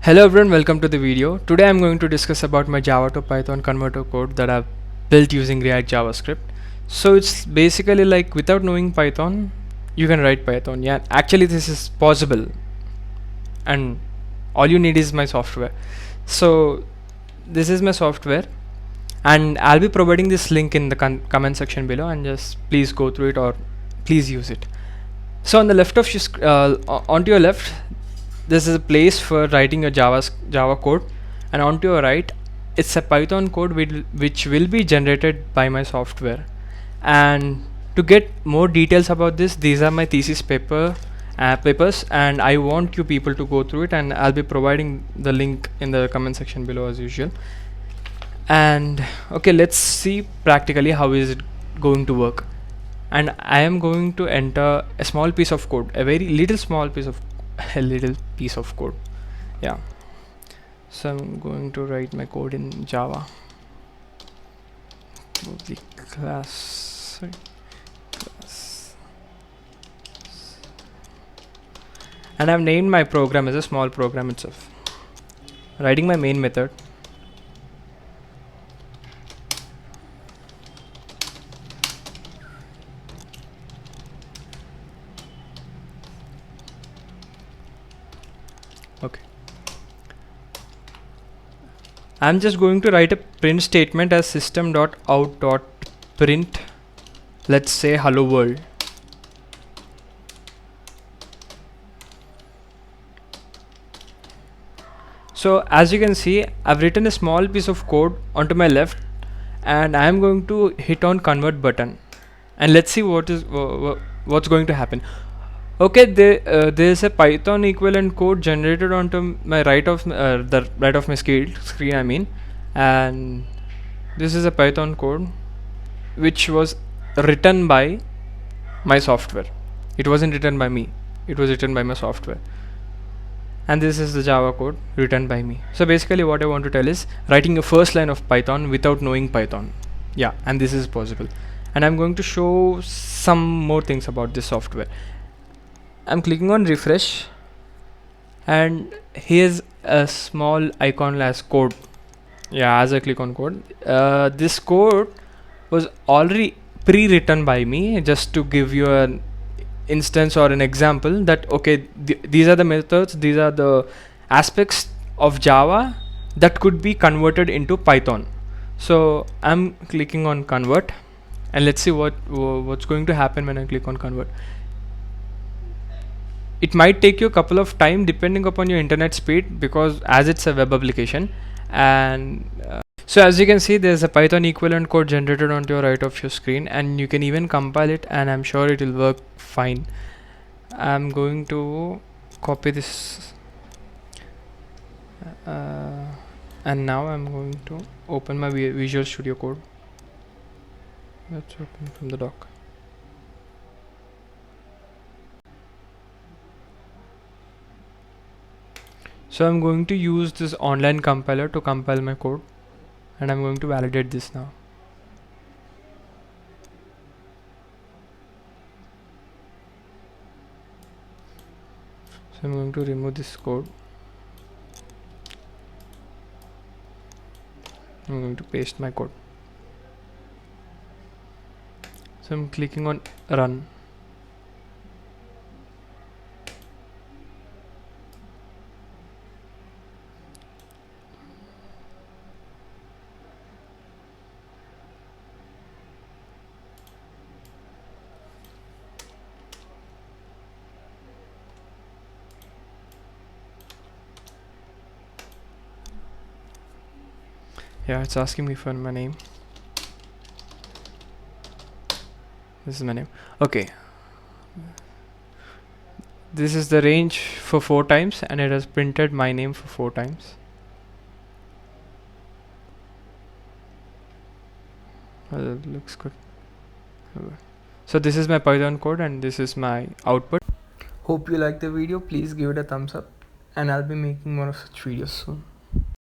Hello everyone, welcome to the video. Today I'm going to discuss about my Java to Python converter code that I've built using React JavaScript. So it's basically like without knowing Python, you can write Python. Yeah, actually this is possible and all you need is my software. So this is my software and I'll be providing this link in the comment section below, and just please go through it or please use it. So on the left of onto your left, this is a place for writing your Java code, and onto your right it's a Python code which will be generated by my software. And to get more details about this, these are my thesis papers, and I want you people to go through it, and I'll be providing the link in the comment section below as usual. And okay, let's see practically how is it going to work. And I am going to enter a small piece of code, a very little small piece of code. Yeah, so I'm going to write my code in Java. The class, and I've named my program as a small program itself. Writing my main method. Okay, I'm just going to write a print statement as system.out.print, let's say hello world. So as you can see, I've written a small piece of code onto my left, and I am going to hit on convert button, and let's see what's going to happen. Okay, there's a Python equivalent code generated onto my right of the right of my screen, I mean, and this is a Python code which was written by my software. It wasn't written by me, it was written by my software. And this is the Java code written by me. So basically what I want to tell is writing a first line of Python without knowing Python. Yeah, and this is possible. And I'm going to show some more things about this software. I'm clicking on refresh, and here's a small icon as code. Yeah, as I click on code, this code was already pre-written by me, just to give you an instance or an example that okay, these are the methods, these are the aspects of Java that could be converted into Python. So I'm clicking on convert, and let's see what's going to happen when I click on convert. It might take you a couple of time depending upon your internet speed, because as it's a web application. And so as you can see, there's a Python equivalent code generated onto your right of your screen, and you can even compile it, and I'm sure it will work fine. I'm going to copy this, and now I'm going to open my Visual Studio Code. Let's open from the dock. So I'm going to use this online compiler to compile my code, and I'm going to validate this now. So I'm going to remove this code. I'm going to paste my code. So I'm clicking on run. Yeah, it's asking me for my name. This is my name. Okay, this is the range for 4 times, and it has printed my name for 4 times. It looks good. So this is my Python code, and this is my output. Hope you like the video. Please give it a thumbs up, and I'll be making more of such videos soon.